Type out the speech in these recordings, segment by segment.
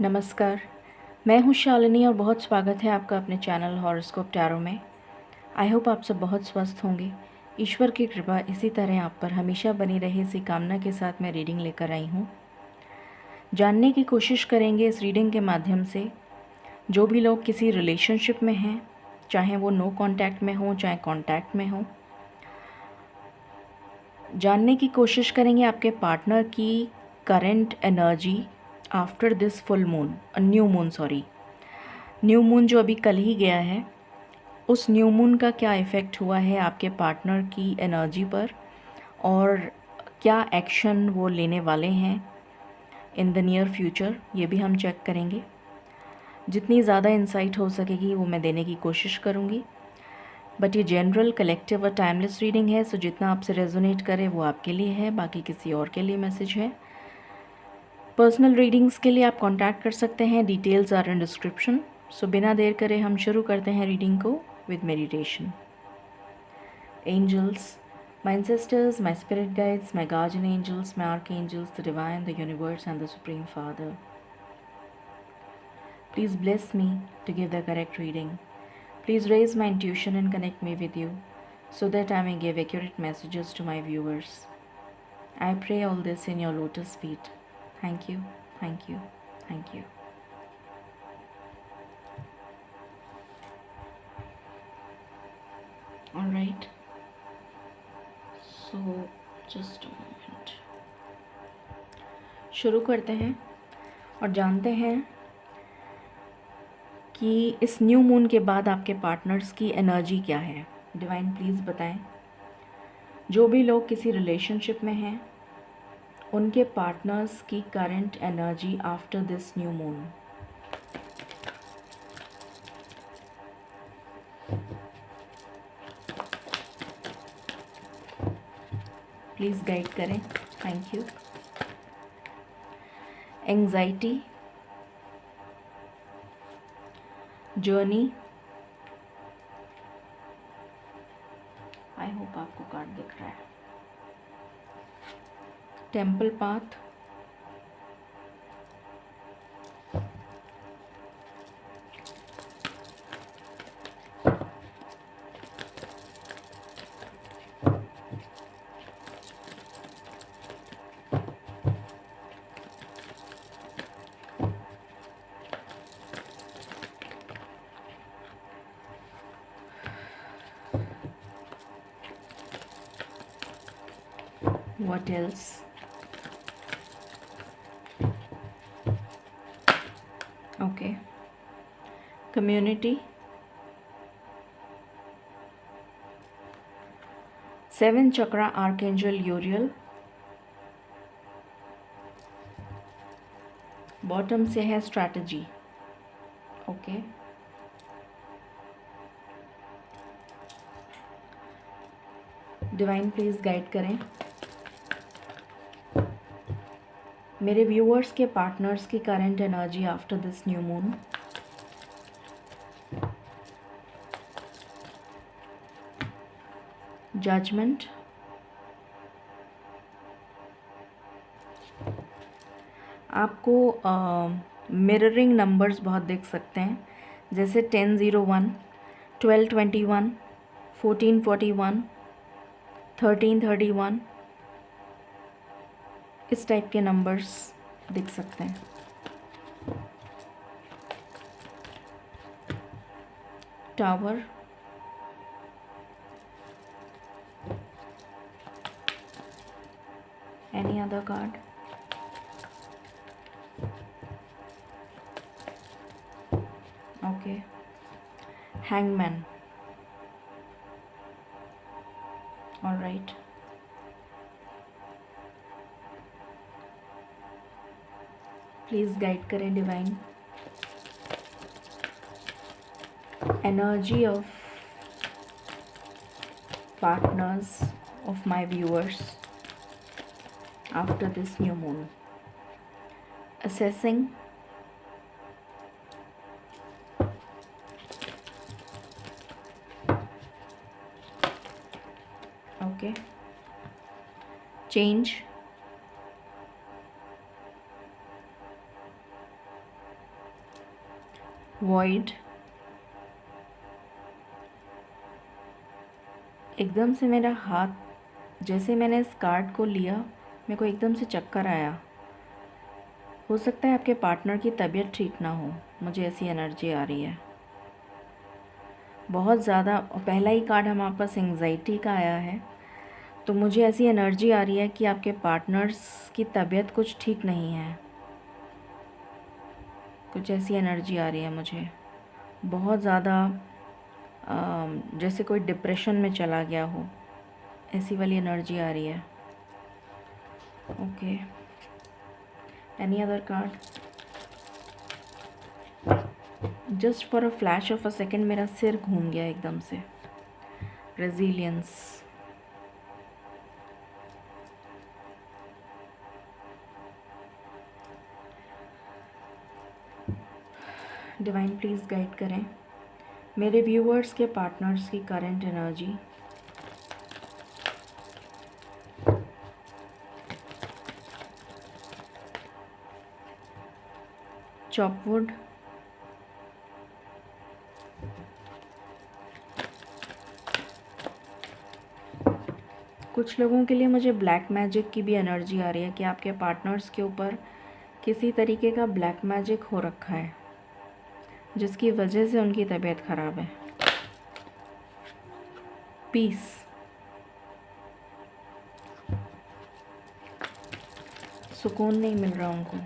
नमस्कार, मैं हूँ शालिनी और बहुत स्वागत है आपका अपने चैनल हॉरोस्कोप टैरो में। आई होप आप सब बहुत स्वस्थ होंगे। ईश्वर की कृपा इसी तरह आप पर हमेशा बनी रहे, इसी कामना के साथ मैं रीडिंग लेकर आई हूँ। जानने की कोशिश करेंगे इस रीडिंग के माध्यम से जो भी लोग किसी रिलेशनशिप में हैं, चाहे वो नो कॉन्टैक्ट में हो चाहे कॉन्टैक्ट में हो, जानने की कोशिश करेंगे आपके पार्टनर की current energy after this full moon, new moon जो अभी कल ही गया है, उस न्यू मून का क्या इफ़ेक्ट हुआ है आपके पार्टनर की एनर्जी पर और क्या एक्शन वो लेने वाले हैं इन द नियर फ्यूचर, ये भी हम चेक करेंगे। जितनी ज़्यादा इंसाइट हो सकेगी वो मैं देने की कोशिश करूँगी, बट ये जनरल कलेक्टिव और टाइमलेस रीडिंग है, सो जितना आपसे रेजोनेट करे वो आपके लिए है, बाकी किसी और के लिए मैसेज है। पर्सनल रीडिंग्स के लिए आप कांटेक्ट कर सकते हैं, डिटेल्स आर इन डिस्क्रिप्शन। सो बिना देर करे हम शुरू करते हैं रीडिंग को with meditation. Angels, my ancestors, my spirit guides, my guardian angels, my archangels, the divine, the universe, and the Supreme Father, please bless me to give the correct reading. Please raise my intuition and connect me with you so that I may give accurate messages to my viewers. I pray all this in your lotus feet. Thank you, thank you, thank you. All right. So, just a moment. शुरू करते हैं और जानते हैं कि इस new moon के बाद आपके पार्टनर्स की एनर्जी क्या है। डिवाइन प्लीज़ बताएं, जो भी लोग किसी रिलेशनशिप में हैं उनके पार्टनर्स की current energy after this new moon. Please guide करें, thank you. Anxiety, journey, I hope आपको कार्ड दिख रहा है, temple path, what else? Okay, community, 7 chakra archangel Uriel, bottom से है strategy. Okay, divine please guide करें मेरे व्यूअर्स के पार्टनर्स की current energy after this new moon. Judgement, आपको मिररिंग नंबर्स बहुत दिख सकते हैं, जैसे 1001, 1221, 1441, 1331, इस टाइप के नंबर्स दिख सकते हैं। Tower, any other card? Okay, hangman, alright. Please guide करें divine energy of partners of my viewers after this new moon. Assessing, okay, change, void. एकदम से मेरा हाथ, जैसे मैंने इस कार्ड को लिया, मेरे को एकदम से चक्कर आया। हो सकता है आपके पार्टनर की तबीयत ठीक ना हो, मुझे ऐसी एनर्जी आ रही है बहुत ज़्यादा। पहला ही कार्ड हमारे पास एंग्जाइटी का आया है, तो मुझे ऐसी एनर्जी आ रही है कि आपके पार्टनर्स की तबीयत कुछ ठीक नहीं है। कुछ ऐसी एनर्जी आ रही है मुझे बहुत ज़्यादा, जैसे कोई डिप्रेशन में चला गया हो, ऐसी वाली एनर्जी आ रही है। Okay, any other card? Just for a flash of a second मेरा सिर घूम गया एकदम से। रेजिलियंस। डिवाइन प्लीज़ गाइड करें मेरे व्यूअर्स के पार्टनर्स की करंट एनर्जी। चॉपवुड। कुछ लोगों के लिए मुझे ब्लैक मैजिक की भी एनर्जी आ रही है कि आपके पार्टनर्स के ऊपर किसी तरीके का ब्लैक मैजिक हो रखा है, जिसकी वजह से उनकी तबीयत ख़राब है। पीस। सुकून नहीं मिल रहा उनको।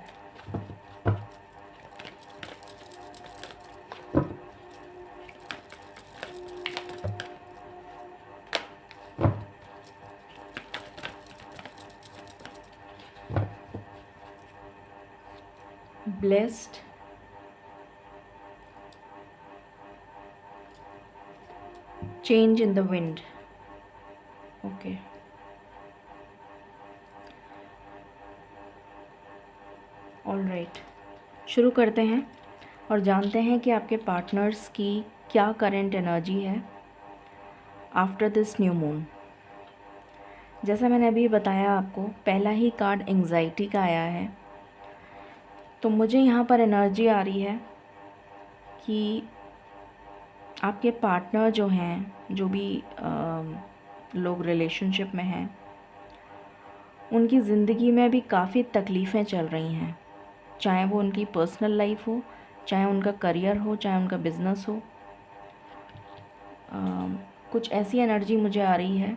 Blessed. Change in the wind. Okay, all right, शुरू करते हैं और जानते हैं कि आपके पार्टनर्स की क्या करंट एनर्जी है आफ्टर दिस न्यू मून। जैसा मैंने अभी बताया आपको, पहला ही कार्ड एंग्जाइटी का आया है, तो मुझे यहाँ पर एनर्जी आ रही है कि आपके पार्टनर जो हैं, जो भी लोग रिलेशनशिप में हैं, उनकी ज़िंदगी में भी काफ़ी तकलीफ़ें चल रही हैं, चाहे वो उनकी पर्सनल लाइफ हो, चाहे उनका करियर हो, चाहे उनका बिज़नेस हो। कुछ ऐसी एनर्जी मुझे आ रही है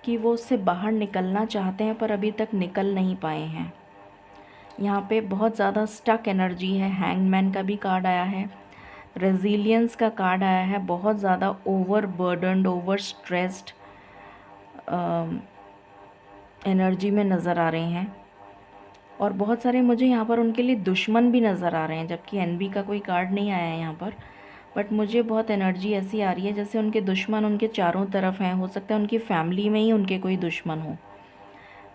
कि वो उससे बाहर निकलना चाहते हैं पर अभी तक निकल नहीं पाए हैं। यहाँ पे बहुत ज़्यादा स्टक एनर्जी है। हैंगमैन का भी कार्ड आया है, रेजिलियंस का कार्ड आया है। बहुत ज़्यादा over burdened, over stressed energy में नज़र आ रहे हैं, और बहुत सारे मुझे यहाँ पर उनके लिए दुश्मन भी नज़र आ रहे हैं, जबकि एनबी का कोई कार्ड नहीं आया है यहाँ पर। बट मुझे बहुत एनर्जी ऐसी आ रही है जैसे उनके दुश्मन उनके चारों तरफ हैं। हो सकता है उनकी फैमिली में ही उनके कोई दुश्मन हो,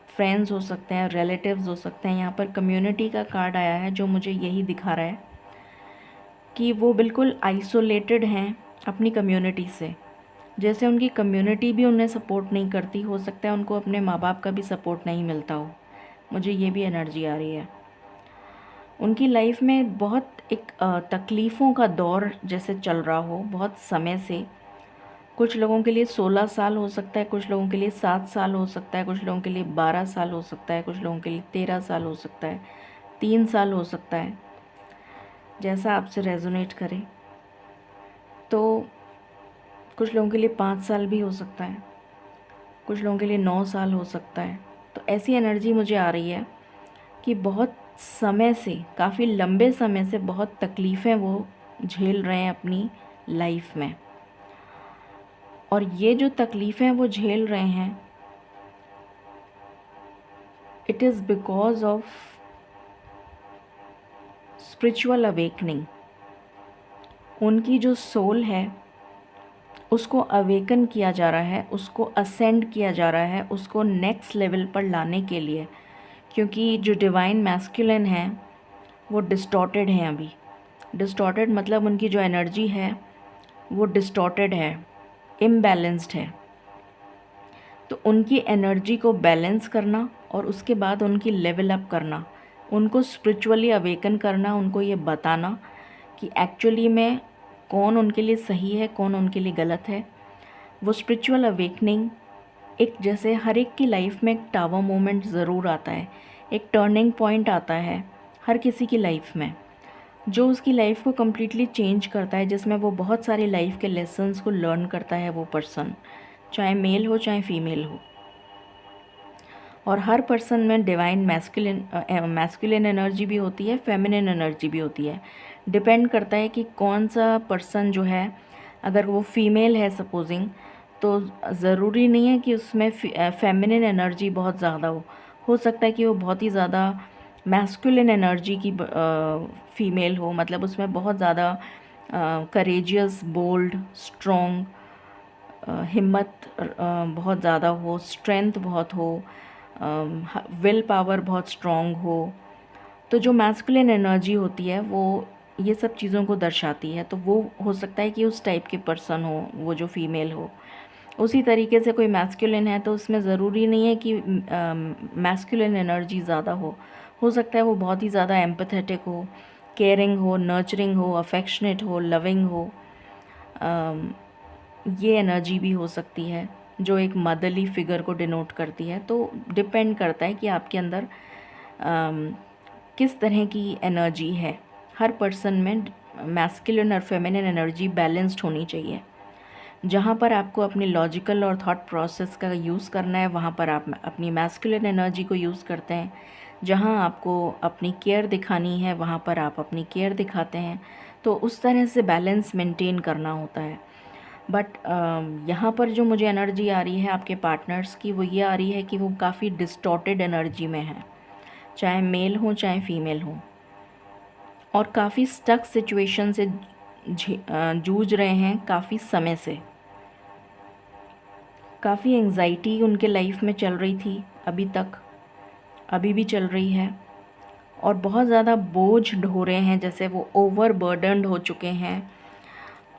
फ्रेंड्स हो सकते हैं, रिलेटिव्स हो सकते हैं। यहाँ पर कम्युनिटी का कार्ड आया है जो मुझे यही दिखा रहा है कि वो बिल्कुल आइसोलेटेड हैं अपनी कम्युनिटी से, जैसे उनकी कम्युनिटी भी उन्हें सपोर्ट नहीं करती। हो सकता है उनको अपने माँ बाप का भी सपोर्ट नहीं मिलता हो, मुझे ये भी एनर्जी आ रही है। उनकी लाइफ में बहुत एक तकलीफ़ों का दौर जैसे चल रहा हो बहुत समय से। कुछ लोगों के लिए 16 साल हो सकता है, कुछ लोगों के लिए 7 साल हो सकता है, कुछ लोगों के लिए 12 साल हो सकता है, कुछ लोगों के लिए 13 साल हो सकता है, 3 साल हो सकता है, जैसा आपसे रेजोनेट करे। तो कुछ लोगों के लिए 5 साल भी हो सकता है, कुछ लोगों के लिए 9 साल हो सकता है। तो ऐसी एनर्जी मुझे आ रही है कि बहुत समय से, काफ़ी लंबे समय से बहुत तकलीफ़ें वो झेल रहे हैं अपनी लाइफ में, और ये जो तकलीफ़ें वो झेल रहे हैं, it is because of spiritual awakening. उनकी जो सोल है उसको अवेकन किया जा रहा है, उसको असेंड किया जा रहा है, उसको नेक्स्ट लेवल पर लाने के लिए। क्योंकि जो डिवाइन मैस्कुलिन है वो डिस्टॉर्टेड हैं अभी। डिस्टॉर्टेड मतलब उनकी जो एनर्जी है वो डिस्टॉर्टेड है, इम्बैलेंस्ड है। तो उनकी एनर्जी को बैलेंस करना और उसके बाद उनकी लेवल अप करना, उनको स्पिरिचुअली अवेकन करना, उनको ये बताना कि एक्चुअली में कौन उनके लिए सही है, कौन उनके लिए गलत है। वो स्पिरिचुअल अवेकनिंग एक, जैसे हर एक की लाइफ में एक टावर मोमेंट ज़रूर आता है, एक टर्निंग पॉइंट आता है हर किसी की लाइफ में, जो उसकी लाइफ को कम्प्लीटली चेंज करता है, जिसमें वो बहुत सारे लाइफ के लेसन्स को लर्न करता है वो पर्सन, चाहे मेल हो चाहे फीमेल हो। और हर पर्सन में डिवाइन मैस्कुलिन एनर्जी भी होती है, फेमिनिन एनर्जी भी होती है। डिपेंड करता है कि कौन सा पर्सन जो है, अगर वो फीमेल है सपोजिंग, तो ज़रूरी नहीं है कि उसमें फेमिनिन एनर्जी बहुत ज़्यादा हो सकता है कि वो बहुत ही ज़्यादा मैस्कुलिन एनर्जी की फ़ीमेल हो, मतलब उसमें बहुत ज़्यादा करेजियस, बोल्ड, स्ट्रॉन्ग, हिम्मत बहुत ज़्यादा हो, स्ट्रेंथ बहुत हो, विल पावर बहुत स्ट्रॉन्ग हो। तो जो मैस्कुलिन एनर्जी होती है वो ये सब चीज़ों को दर्शाती है। तो वो हो सकता है कि उस टाइप के पर्सन हो, वो जो फीमेल हो। उसी तरीके से कोई मैस्कुलिन है तो उसमें ज़रूरी नहीं है कि मैस्कुलिन एनर्जी ज़्यादा हो सकता है वो बहुत ही ज़्यादा एम्पैथेटिक हो, केयरिंग हो, नर्चरिंग हो, अफेक्शनेट हो, लविंग हो। ये एनर्जी भी हो सकती है जो एक मदरली फिगर को डिनोट करती है। तो डिपेंड करता है कि आपके अंदर किस तरह की एनर्जी है। हर पर्सन में मैस्कुलिन और फेमिनिन एनर्जी बैलेंस्ड होनी चाहिए। जहाँ पर आपको अपनी लॉजिकल और थॉट प्रोसेस का यूज़ करना है वहाँ पर आप अपनी मैस्कुलिन एनर्जी को यूज़ करते हैं। जहाँ आपको अपनी केयर दिखानी है वहाँ पर आप अपनी केयर दिखाते हैं। तो उस तरह से बैलेंस मेंटेन करना होता है। बट यहाँ पर जो मुझे एनर्जी आ रही है आपके पार्टनर्स की, वो ये आ रही है कि वो काफ़ी डिस्टॉर्टेड एनर्जी में है, चाहे मेल हो चाहे फीमेल हो, और काफ़ी स्टक सिचुएशन से जूझ रहे हैं काफ़ी समय से। काफ़ी एंग्जाइटी उनके लाइफ में चल रही थी अभी तक, अभी भी चल रही है, और बहुत ज़्यादा बोझ ढो रहे हैं, जैसे वो ओवर बर्डनड हो चुके हैं।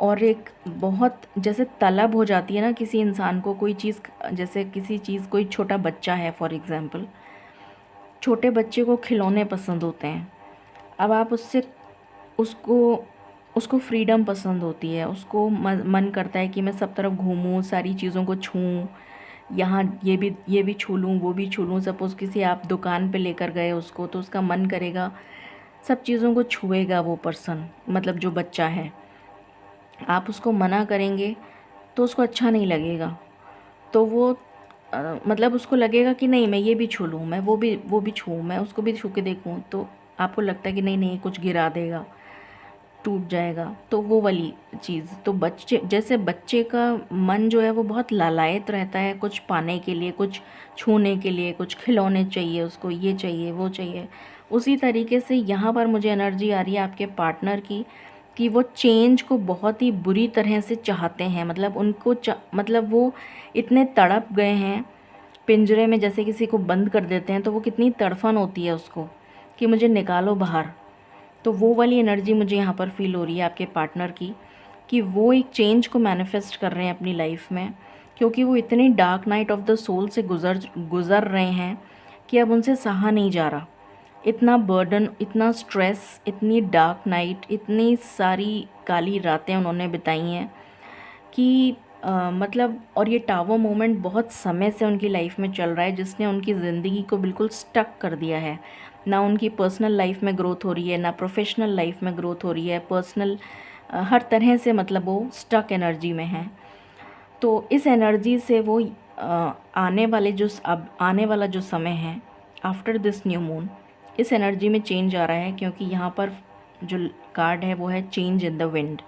और एक बहुत जैसे तलब हो जाती है ना किसी इंसान को कोई चीज़, जैसे किसी चीज़, कोई छोटा बच्चा है फॉर एग्ज़ाम्पल, छोटे बच्चे को खिलौने पसंद होते हैं। अब आप उससे उसको उसको फ्रीडम पसंद होती है, उसको मन करता है कि मैं सब तरफ घूमूं, सारी चीज़ों को छूऊं, यहाँ ये भी छू लूँ, वो भी छू लूँ। सपोज़ किसी आप दुकान पे लेकर गए उसको, तो उसका मन करेगा सब चीज़ों को छुएगा वो पर्सन, मतलब जो बच्चा है। आप उसको मना करेंगे तो उसको अच्छा नहीं लगेगा, तो वो मतलब उसको लगेगा कि नहीं मैं ये भी छू लूँ, मैं वो भी छूऊँ, मैं उसको भी छू के देखूँ। तो आपको लगता है कि नहीं नहीं कुछ गिरा देगा, टूट जाएगा। तो वो वाली चीज़, तो बच्चे, जैसे बच्चे का मन जो है वो बहुत लालायित रहता है कुछ पाने के लिए, कुछ छूने के लिए, कुछ खिलौने चाहिए उसको, ये चाहिए वो चाहिए। उसी तरीके से यहाँ पर मुझे एनर्जी आ रही है आपके पार्टनर की कि वो चेंज को बहुत ही बुरी तरह से चाहते हैं। मतलब उनको मतलब वो इतने तड़प गए हैं पिंजरे में, जैसे किसी को बंद कर देते हैं तो वो कितनी तड़फन होती है उसको कि मुझे निकालो बाहर। तो वो वाली एनर्जी मुझे यहाँ पर फील हो रही है आपके पार्टनर की, कि वो एक चेंज को मैनिफेस्ट कर रहे हैं अपनी लाइफ में, क्योंकि वो इतनी dark night of the soul से गुज़र रहे हैं कि अब उनसे सहा नहीं जा रहा। इतना बर्डन, इतना स्ट्रेस, इतनी डार्क नाइट, इतनी सारी काली रातें उन्होंने बिताई हैं कि मतलब, और ये टावर मोमेंट बहुत समय से उनकी लाइफ में चल रहा है, जिसने उनकी ज़िंदगी को बिल्कुल स्टक कर दिया है। ना उनकी पर्सनल लाइफ में ग्रोथ हो रही है, ना प्रोफेशनल लाइफ में ग्रोथ हो रही है, पर्सनल हर तरह से, मतलब वो स्टक एनर्जी में है। तो इस एनर्जी से वो आने वाला जो समय है आफ्टर दिस न्यू मून, इस एनर्जी में चेंज आ रहा है, क्योंकि यहाँ पर जो कार्ड है वो है चेंज इन द विंड।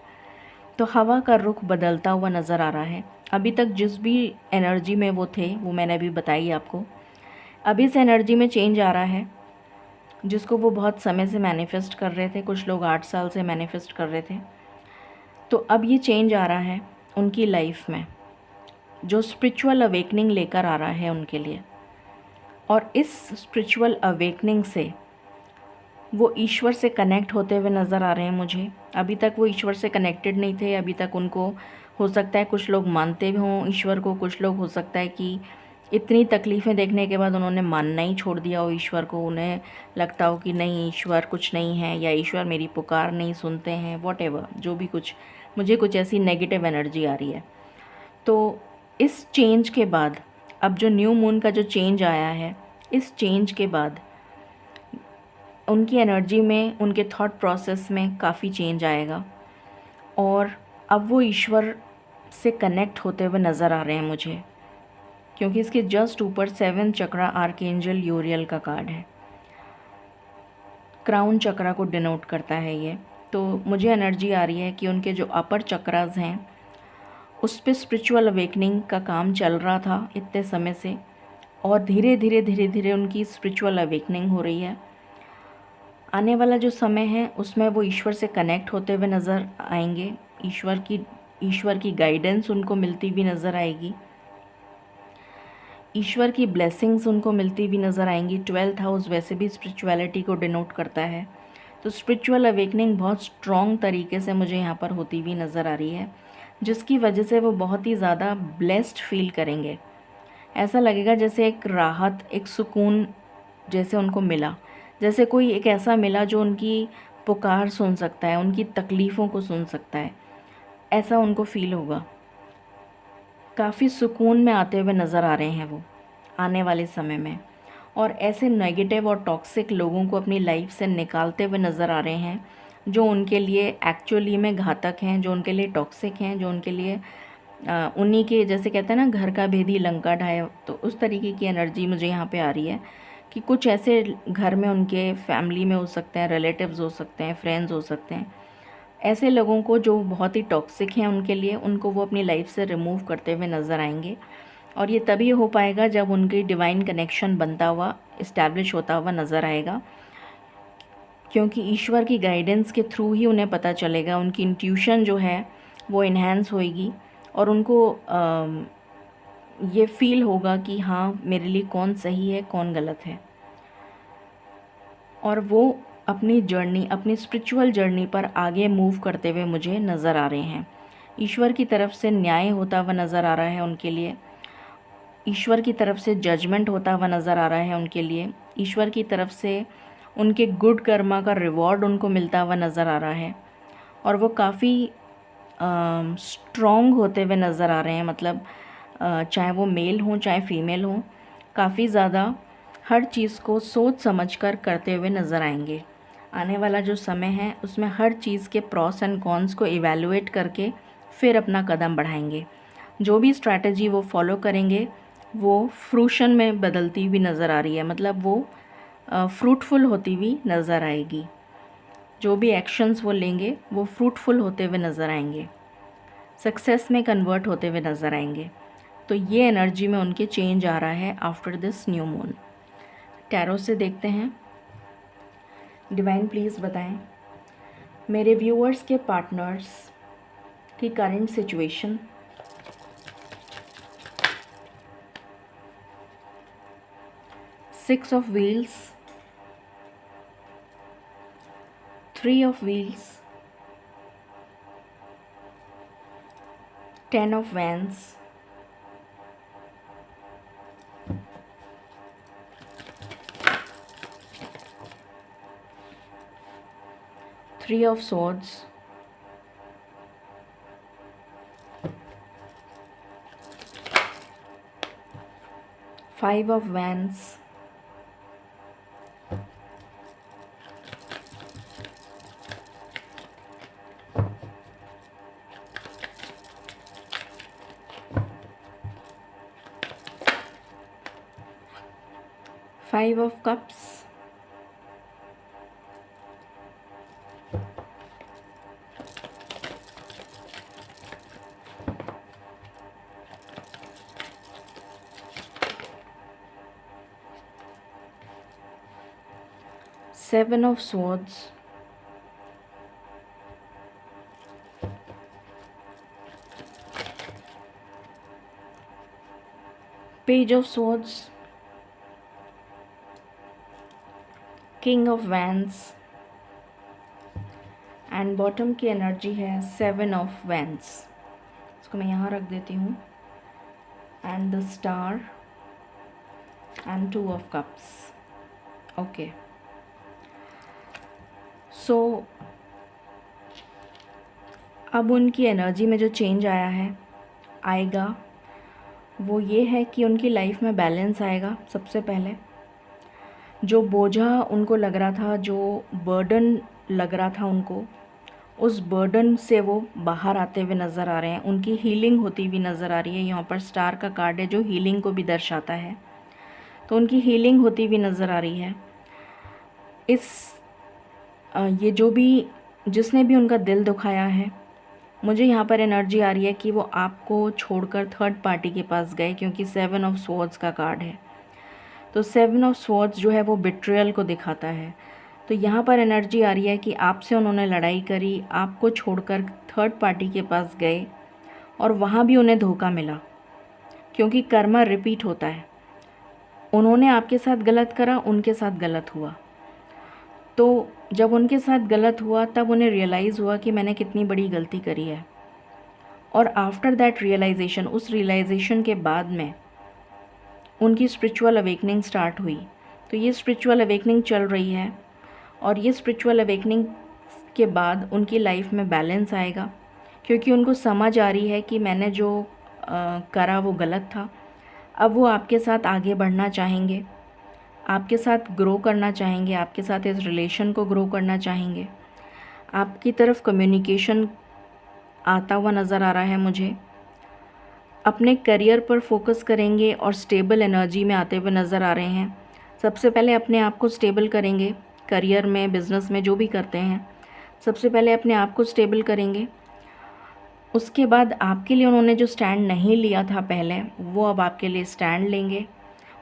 तो हवा का रुख बदलता हुआ नज़र आ रहा है। अभी तक जिस भी एनर्जी में वो थे वो मैंने अभी बताई आपको। अभी इस एनर्जी में चेंज आ रहा है, जिसको वो बहुत समय से मैनिफेस्ट कर रहे थे। कुछ लोग 8 साल से मैनिफेस्ट कर रहे थे। तो अब ये चेंज आ रहा है उनकी लाइफ में, जो स्पिरिचुअल अवेकनिंग लेकर आ रहा है उनके लिए। और इस स्पिरिचुअल अवेकनिंग से वो ईश्वर से कनेक्ट होते हुए नज़र आ रहे हैं मुझे। अभी तक वो ईश्वर से कनेक्टेड नहीं थे। अभी तक उनको, हो सकता है कुछ लोग मानते भी हों ईश्वर को, कुछ लोग हो सकता है कि इतनी तकलीफ़ें देखने के बाद उन्होंने मानना ही छोड़ दिया हो ईश्वर को, उन्हें लगता हो कि नहीं ईश्वर कुछ नहीं है, या ईश्वर मेरी पुकार नहीं सुनते हैं, वॉटेवर जो भी कुछ, मुझे कुछ ऐसी नेगेटिव एनर्जी आ रही है। तो इस चेंज के बाद, अब जो न्यू मून का जो चेंज आया है, इस चेंज के बाद उनकी एनर्जी में, उनके थॉट प्रोसेस में काफ़ी चेंज आएगा, और अब वो ईश्वर से कनेक्ट होते हुए नज़र आ रहे हैं मुझे, क्योंकि इसके जस्ट ऊपर 7 चक्रा आर्कएंजल यूरियल का कार्ड है। क्राउन चक्रा को डिनोट करता है ये। तो मुझे एनर्जी आ रही है कि उनके जो अपर चक्रास हैं उस पे स्पिरिचुअल अवेकनिंग का काम चल रहा था इतने समय से, और धीरे धीरे उनकी स्पिरिचुअल अवेकनिंग हो रही है। आने वाला जो समय है उसमें वो ईश्वर से कनेक्ट होते हुए नज़र आएंगे, ईश्वर की गाइडेंस उनको मिलती हुई नज़र आएगी, ईश्वर की ब्लेसिंग्स उनको मिलती हुई नज़र आएंगी। 12th हाउस वैसे भी स्पिरिचुअलिटी को डिनोट करता है, तो स्पिरिचुअल अवेकनिंग बहुत स्ट्रॉन्ग तरीके से मुझे यहाँ पर होती हुई नज़र आ रही है, जिसकी वजह से वो बहुत ही ज़्यादा ब्लेस्ड फील करेंगे। ऐसा लगेगा जैसे एक राहत, एक सुकून जैसे उनको मिला, जैसे कोई एक ऐसा मिला जो उनकी पुकार सुन सकता है, उनकी तकलीफ़ों को सुन सकता है, ऐसा उनको फ़ील होगा। काफ़ी सुकून में आते हुए नज़र आ रहे हैं वो आने वाले समय में, और ऐसे नेगेटिव और टॉक्सिक लोगों को अपनी लाइफ से निकालते हुए नज़र आ रहे हैं जो उनके लिए एक्चुअली में घातक हैं, जो उनके लिए टॉक्सिक हैं, जो उनके लिए उन्हीं के, जैसे कहते हैं ना घर का भेदी लंका ढाए, तो उस तरीके की एनर्जी मुझे यहाँ पे आ रही है कि कुछ ऐसे घर में उनके फैमिली में हो सकते हैं, रिलेटिव्स हो सकते हैं, फ्रेंड्स हो सकते हैं, ऐसे लोगों को जो बहुत ही टॉक्सिक हैं उनके लिए, उनको वो अपनी लाइफ से रिमूव करते हुए नज़र आएंगे। और ये तभी हो पाएगा जब उनकी डिवाइन कनेक्शन बनता हुआ, इस्टेब्लिश होता हुआ नज़र आएगा, क्योंकि ईश्वर की गाइडेंस के थ्रू ही उन्हें पता चलेगा, उनकी इंट्यूशन जो है वो इन्हेंस होएगी, और उनको ये फील होगा कि हाँ मेरे लिए कौन सही है कौन गलत है, और वो अपनी जर्नी, अपनी स्पिरिचुअल जर्नी पर आगे मूव करते हुए मुझे नज़र आ रहे हैं। ईश्वर की तरफ से न्याय होता हुआ नज़र आ रहा है उनके लिए, ईश्वर की तरफ से जजमेंट होता हुआ नज़र आ रहा है उनके लिए, ईश्वर की तरफ से उनके गुड कर्मा का रिवॉर्ड उनको मिलता हुआ नज़र आ रहा है, और वो काफ़ी स्ट्रॉन्ग होते हुए नज़र आ रहे हैं। मतलब चाहे वो मेल हों चाहे फीमेल हों, काफ़ी ज़्यादा हर चीज़ को सोच समझकर करते हुए नज़र आएंगे। आने वाला जो समय है उसमें हर चीज़ के प्रॉस एंड कॉन्स को इवैल्यूएट करके फिर अपना कदम बढ़ाएंगे। जो भी स्ट्रैटेजी वो फॉलो करेंगे वो फ्रूशन में बदलती हुई नज़र आ रही है, मतलब वो फ्रूटफुल होती हुई नज़र आएगी। जो भी एक्शंस वो लेंगे वो फ्रूटफुल होते हुए नज़र आएंगे, सक्सेस में कन्वर्ट होते हुए नज़र आएंगे। तो ये एनर्जी में उनके चेंज आ रहा है after this new moon. Tarot से देखते हैं। डिवाइन प्लीज़ बताएं मेरे व्यूअर्स के पार्टनर्स की current situation. Six of wheels, 3 of wheels, 10 of vents, 3 of swords, 5 of wands, 5 of cups, 7 of swords, Page of swords, King of wands, and bottom की energy है 7 of vents. इसको मैं यहाँ रख देती हूँ। And the star, and 2 of cups. Okay, so अब उनकी एनर्जी में जो चेंज आएगा वो ये है कि उनकी लाइफ में बैलेंस आएगा। सबसे पहले जो बोझा उनको लग रहा था, जो बर्डन लग रहा था उनको, उस बर्डन से वो बाहर आते हुए नज़र आ रहे हैं। उनकी हीलिंग होती हुई नज़र आ रही है। यहाँ पर स्टार का कार्ड है जो हीलिंग को भी दर्शाता है, तो उनकी हीलिंग होती हुई नज़र आ रही है। ये जो भी जिसने भी उनका दिल दुखाया है, मुझे यहाँ पर एनर्जी आ रही है कि वो आपको छोड़कर थर्ड पार्टी के पास गए, क्योंकि 7 ऑफ स्वॉर्ड्स का कार्ड है। तो 7 ऑफ स्वॉर्ड्स जो है वो बिट्रियल को दिखाता है। तो यहाँ पर एनर्जी आ रही है कि आपसे उन्होंने लड़ाई करी, आपको छोड़कर थर्ड पार्टी के पास गए और वहाँ भी उन्हें धोखा मिला, क्योंकि कर्मा रिपीट होता है। उन्होंने आपके साथ गलत करा, उनके साथ गलत हुआ। तो जब उनके साथ गलत हुआ तब उन्हें रियलाइज़ हुआ कि मैंने कितनी बड़ी गलती करी है। और आफ्टर दैट रियलाइजेशन, उस रियलाइजेशन के बाद में उनकी स्पिरिचुअल अवेकनिंग स्टार्ट हुई। तो ये स्पिरिचुअल अवेकनिंग चल रही है और ये स्पिरिचुअल अवेकनिंग के बाद उनकी लाइफ में बैलेंस आएगा, क्योंकि उनको समझ आ रही है कि मैंने जो करा वो गलत था। अब वो आपके साथ आगे बढ़ना चाहेंगे, आपके साथ ग्रो करना चाहेंगे, आपके साथ इस रिलेशन को ग्रो करना चाहेंगे। आपकी तरफ कम्युनिकेशन आता हुआ नज़र आ रहा है मुझे। अपने करियर पर फोकस करेंगे और स्टेबल एनर्जी में आते हुए नज़र आ रहे हैं। सबसे पहले अपने आप को स्टेबल करेंगे, करियर में, बिज़नेस में, जो भी करते हैं सबसे पहले अपने आप को स्टेबल करेंगे। उसके बाद आपके लिए उन्होंने जो स्टैंड नहीं लिया था पहले, वो अब आपके लिए स्टैंड लेंगे।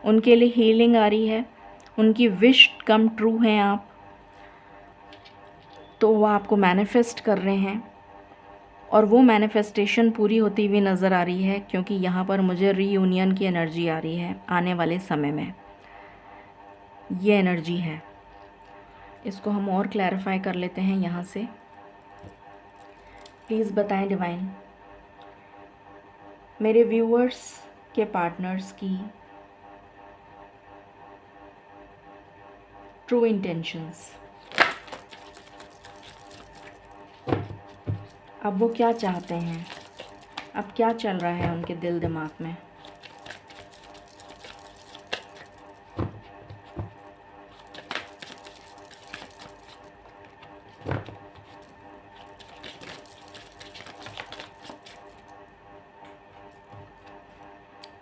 उनके लिए हीलिंग आ रही है, उनकी विश कम ट्रू हैं आप, तो वो आपको मैनिफेस्ट कर रहे हैं और वो मैनिफेस्टेशन पूरी होती हुई नज़र आ रही है, क्योंकि यहाँ पर मुझे रीयूनियन की एनर्जी आ रही है आने वाले समय में। ये एनर्जी है, इसको हम और क्लैरिफाई कर लेते हैं यहाँ से। प्लीज़ बताएं डिवाइन, मेरे व्यूअर्स के पार्टनर्स की ट्रू इंटेंशंस। अब वो क्या चाहते हैं, अब क्या चल रहा है उनके दिल दिमाग में।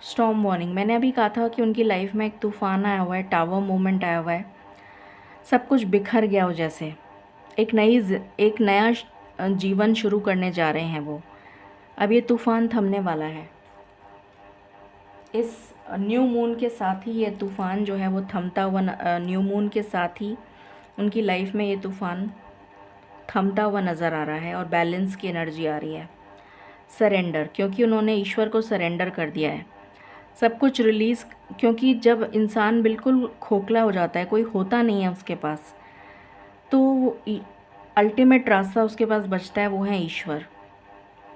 स्टॉर्म वार्निंग, मैंने अभी कहा था कि उनकी लाइफ में एक तूफ़ान आया हुआ है, टावर मूवमेंट आया हुआ है, सब कुछ बिखर गया हो जैसे। एक नया जीवन शुरू करने जा रहे हैं वो। अब ये तूफ़ान थमने वाला है। इस न्यू मून के साथ ही ये तूफ़ान जो है वो थमता हुआ, न्यू मून के साथ ही उनकी लाइफ में ये तूफ़ान थमता हुआ नज़र आ रहा है और बैलेंस की एनर्जी आ रही है। सरेंडर, क्योंकि उन्होंने ईश्वर को सरेंडर कर दिया है, सब कुछ रिलीज़। क्योंकि जब इंसान बिल्कुल खोखला हो जाता है, कोई होता नहीं है उसके पास, तो अल्टीमेट रास्ता उसके पास बचता है, वो है ईश्वर,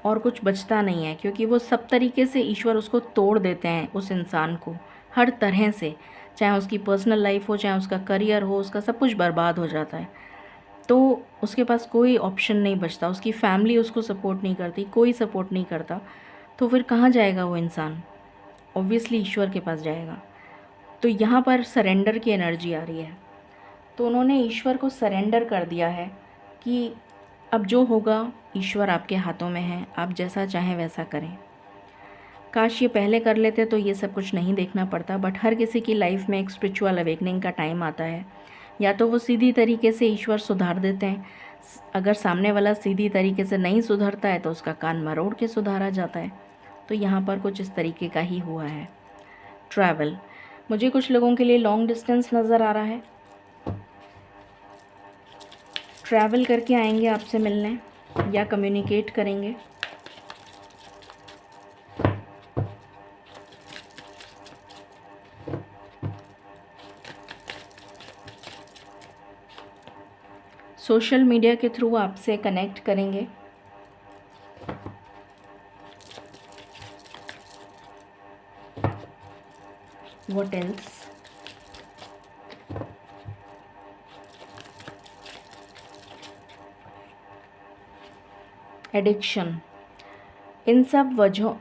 और कुछ बचता नहीं है। क्योंकि वो सब तरीके से ईश्वर उसको तोड़ देते हैं, उस इंसान को, हर तरह से, चाहे उसकी पर्सनल लाइफ हो, चाहे उसका करियर हो, उसका सब कुछ बर्बाद हो जाता है। तो उसके पास कोई ऑप्शन नहीं बचता, उसकी फैमिली उसको सपोर्ट नहीं करती, कोई सपोर्ट नहीं करता, तो फिर कहाँ जाएगा वो इंसान? ऑब्वियसली ईश्वर के पास जाएगा। तो यहाँ पर सरेंडर की एनर्जी आ रही है। तो उन्होंने ईश्वर को सरेंडर कर दिया है कि अब जो होगा ईश्वर आपके हाथों में है, आप जैसा चाहें वैसा करें। काश ये पहले कर लेते तो ये सब कुछ नहीं देखना पड़ता। बट हर किसी की लाइफ में एक स्पिरिचुअल अवेकनिंग का टाइम आता है। या तो वो सीधी तरीके से ईश्वर सुधार देते हैं, अगर सामने वाला सीधी तरीके से नहीं सुधरता है तो उसका कान मरोड़ के सुधारा जाता है। तो यहाँ पर कुछ इस तरीके का ही हुआ है। ट्रैवल, मुझे कुछ लोगों के लिए लॉन्ग डिस्टेंस नज़र आ रहा है, ट्रैवल करके आएंगे आपसे मिलने या कम्युनिकेट करेंगे। सोशल मीडिया के थ्रू आपसे कनेक्ट करेंगे। What else? एडिक्शन, इन सब वजहों,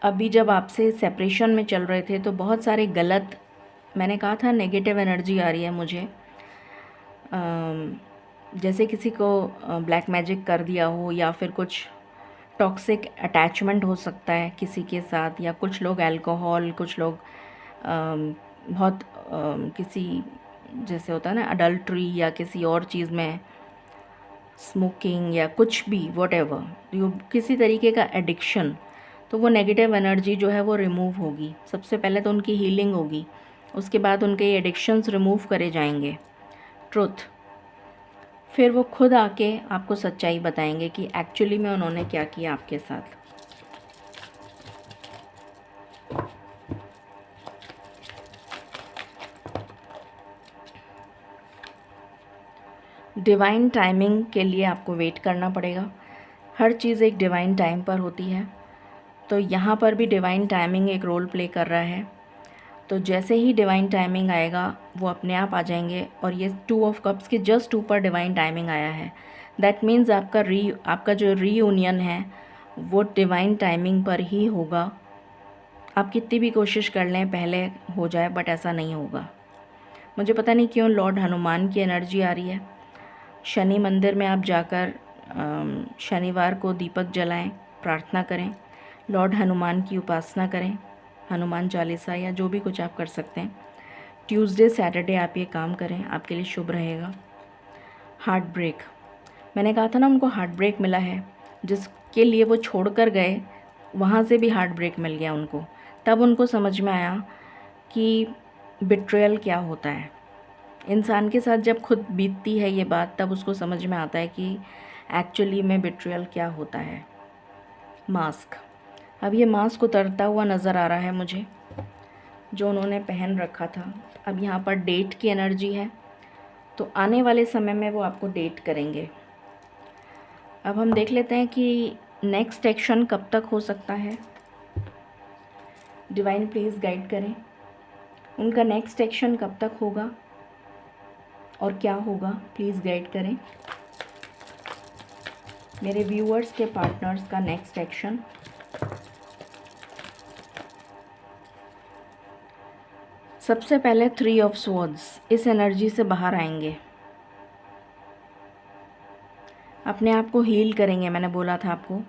अभी जब आपसे सेपरेशन में चल रहे थे तो बहुत सारे गलत, मैंने कहा था नेगेटिव एनर्जी आ रही है मुझे, जैसे किसी को ब्लैक मैजिक कर दिया हो, या फिर कुछ टॉक्सिक अटैचमेंट हो सकता है किसी के साथ, या कुछ लोग अल्कोहल, कुछ लोग बहुत किसी, जैसे होता है ना अडल्ट्री, या किसी और चीज़ में स्मोकिंग, या कुछ भी वॉटेवर जो किसी तरीके का एडिक्शन, तो वो नेगेटिव एनर्जी जो है वो रिमूव होगी। सबसे पहले तो उनकी हीलिंग होगी, उसके बाद उनके एडिक्शंस रिमूव करे जाएंगे, ट्रुथ। फिर वो खुद आके आपको सच्चाई बताएंगे कि एक्चुअली में उन्होंने क्या किया आपके साथ। डिवाइन टाइमिंग के लिए आपको वेट करना पड़ेगा। हर चीज़ एक डिवाइन टाइम पर होती है, तो यहाँ पर भी डिवाइन टाइमिंग एक रोल प्ले कर रहा है। तो जैसे ही डिवाइन टाइमिंग आएगा वो अपने आप आ जाएंगे। और ये 2 ऑफ कप्स के जस्ट ऊपर डिवाइन टाइमिंग आया है। दैट मीन्स आपका जो रीयूनियन है वो डिवाइन टाइमिंग पर ही होगा। आप कितनी भी कोशिश कर लें पहले हो जाए, बट ऐसा नहीं होगा। मुझे पता नहीं क्यों लॉर्ड हनुमान की एनर्जी आ रही है। शनि मंदिर में आप जाकर शनिवार को दीपक जलाएं, प्रार्थना करें, लॉर्ड हनुमान की उपासना करें, हनुमान चालीसा या जो भी कुछ आप कर सकते हैं। ट्यूसडे सैटरडे आप ये काम करें, आपके लिए शुभ रहेगा। हार्ट ब्रेक, मैंने कहा था ना उनको हार्ट ब्रेक मिला है, जिसके लिए वो छोड़ कर गए वहाँ से भी हार्ट ब्रेक मिल गया उनको। तब उनको समझ में आया कि बिट्रेयल क्या होता है। इंसान के साथ जब खुद बीतती है ये बात, तब उसको समझ में आता है कि एक्चुअली में बिट्रेयल क्या होता है। मास्क, अब ये मास्क उतरता हुआ नज़र आ रहा है मुझे, जो उन्होंने पहन रखा था। अब यहाँ पर डेट की एनर्जी है, तो आने वाले समय में वो आपको डेट करेंगे। अब हम देख लेते हैं कि नेक्स्ट एक्शन कब तक हो सकता है। डिवाइन प्लीज़ गाइड करें, उनका नेक्स्ट एक्शन कब तक होगा और क्या होगा, प्लीज़ गाइड करें। मेरे व्यूअर्स के पार्टनर्स का नेक्स्ट एक्शन। सबसे पहले 3 ऑफ स्वॉर्ड्स, इस एनर्जी से बाहर आएंगे, अपने आप को हील करेंगे, मैंने बोला था आपको।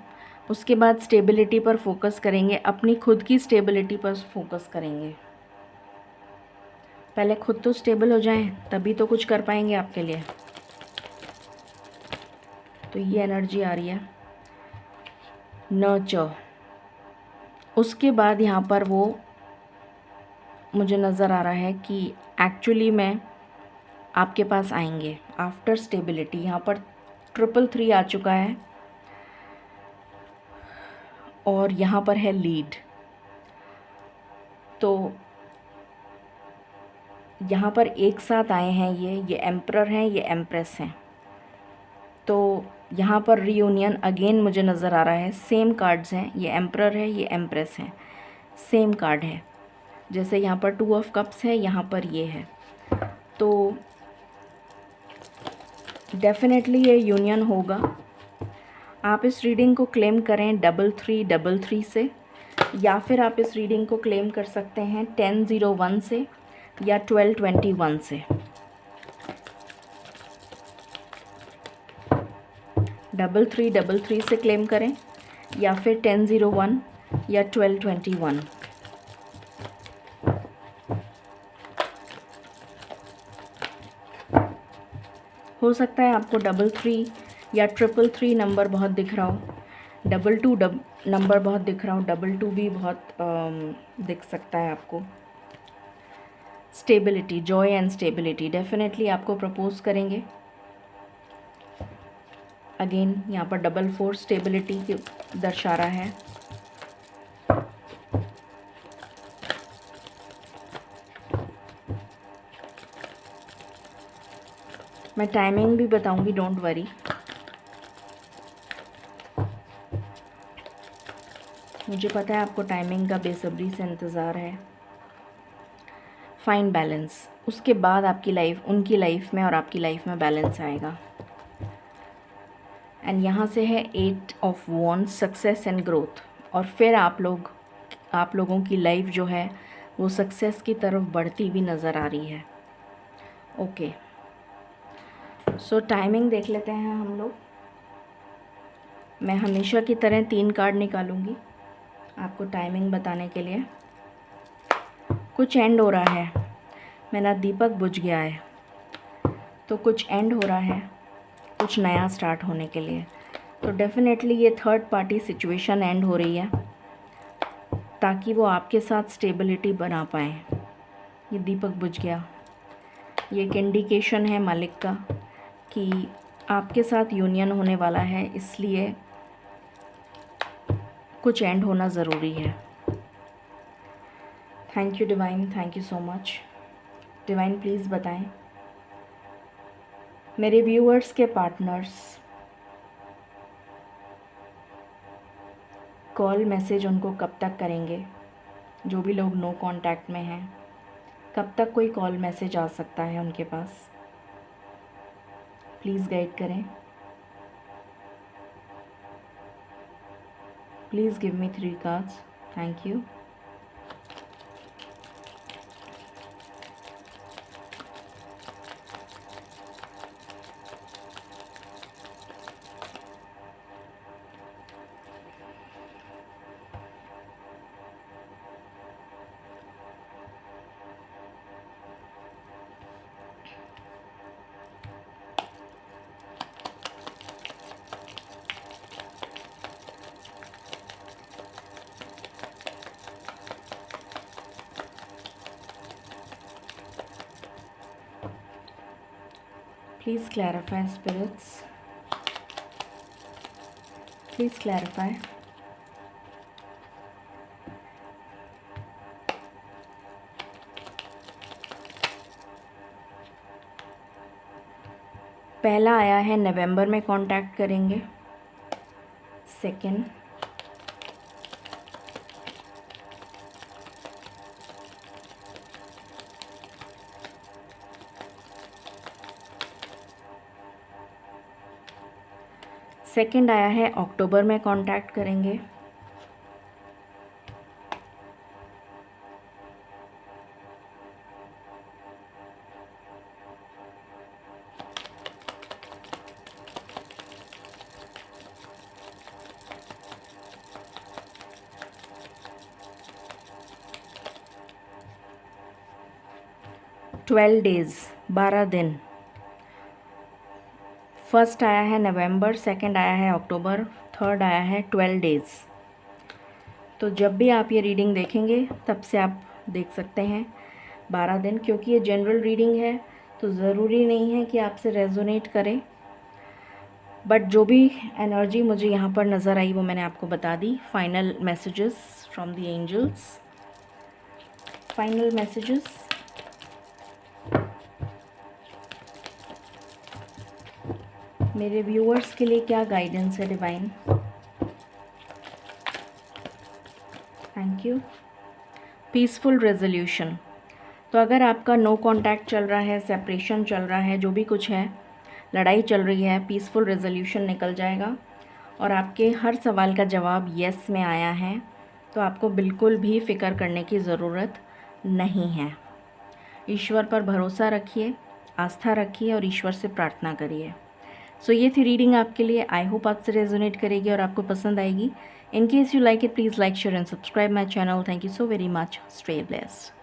उसके बाद स्टेबिलिटी पर फोकस करेंगे, अपनी खुद की स्टेबिलिटी पर फोकस करेंगे। पहले खुद तो स्टेबल हो जाएं, तभी तो कुछ कर पाएंगे आपके लिए। तो ये एनर्जी आ रही है। नर्चर, उसके बाद यहाँ पर वो मुझे नज़र आ रहा है कि एक्चुअली में आपके पास आएंगे आफ्टर स्टेबिलिटी। यहाँ पर 333 आ चुका है और यहाँ पर है लीड। तो यहाँ पर एक साथ आए हैं ये एम्परर हैं, ये एम्प्रेस हैं। तो यहाँ पर रीयूनियन अगेन मुझे नज़र आ रहा है। सेम कार्ड्स हैं, ये एम्परर है, ये एम्प्रेस हैं, सेम कार्ड है। जैसे यहाँ पर 2 ऑफ कप्स है, यहाँ पर ये है। तो डेफिनेटली ये यूनियन होगा। आप इस रीडिंग को क्लेम करें 3333 से, या फिर आप इस रीडिंग को क्लेम कर सकते हैं 1001 से या 1221 से। 3333 से क्लेम करें या फिर 1001 या 1221। हो सकता है आपको 33 या 333 नंबर बहुत दिख रहा हो, 22 नंबर बहुत दिख रहा हो, 22 भी बहुत दिख सकता है आपको। Stability, Joy and stability definitely आपको प्रपोज करेंगे। अगेन यहाँ पर 44 स्टेबिलिटी की दर्शा रहा है। मैं टाइमिंग भी बताऊंगी, डोंट वरी। मुझे पता है आपको टाइमिंग का बेसब्री से इंतज़ार है। फाइन बैलेंस, उसके बाद आपकी लाइफ, उनकी लाइफ में और आपकी लाइफ में बैलेंस आएगा। एंड यहाँ से है 8 of wands, success and growth. और फिर आप लोगों की लाइफ जो है वो सक्सेस की तरफ बढ़ती हुई नज़र आ रही है। ओके, सो टाइमिंग देख लेते हैं हम लोग। मैं हमेशा की तरह 3 कार्ड निकालूंगी आपको टाइमिंग बताने के लिए। कुछ एंड हो रहा है, मेरा दीपक बुझ गया है, तो कुछ एंड हो रहा है, कुछ नया स्टार्ट होने के लिए। तो डेफिनेटली ये थर्ड पार्टी सिचुएशन एंड हो रही है ताकि वो आपके साथ स्टेबिलिटी बना पाएँ। ये दीपक बुझ गया, ये एक इंडिकेशन है मालिक का कि आपके साथ यूनियन होने वाला है, इसलिए कुछ एंड होना ज़रूरी है। Thank you divine, thank you so much. Divine please बताएं मेरे व्यूअर्स के पार्टनर्स कॉल मैसेज उनको कब तक करेंगे, जो भी लोग नो कांटेक्ट में हैं, कब तक कोई कॉल मैसेज आ सकता है उनके पास, प्लीज़ गाइड करें। Please give me 3 cards, thank you. Please clarify, spirits. Please clarify. पहला आया है नवंबर में कांटेक्ट करेंगे। सेकंड, आया है अक्टूबर में कांटेक्ट करेंगे। ट्वेल्व डेज़, 12 दिन। फर्स्ट आया है नवंबर, सेकंड आया है अक्टूबर, थर्ड आया है 12 डेज़। तो जब भी आप ये रीडिंग देखेंगे तब से आप देख सकते हैं 12 दिन, क्योंकि ये जनरल रीडिंग है तो ज़रूरी नहीं है कि आपसे रेजोनेट करे, बट जो भी एनर्जी मुझे यहाँ पर नज़र आई वो मैंने आपको बता दी। Final messages from the angels, final messages. मेरे व्यूअर्स के लिए क्या गाइडेंस है divine? Thank you. Peaceful resolution. तो अगर आपका नो कांटेक्ट चल रहा है, सेपरेशन चल रहा है, जो भी कुछ है, लड़ाई चल रही है, पीसफुल रेजोल्यूशन निकल जाएगा और आपके हर सवाल का जवाब यस में आया है, तो आपको बिल्कुल भी फ़िक्र करने की ज़रूरत नहीं है। ईश्वर पर भरोसा रखिए, आस्था रखिए और ईश्वर से प्रार्थना करिए। सो ये थी रीडिंग आपके लिए। आई होप आपसे रेजोनेट करेगी और आपको पसंद आएगी। In case you like it, please like, share and subscribe my channel. Thank you so very much. Stay blessed.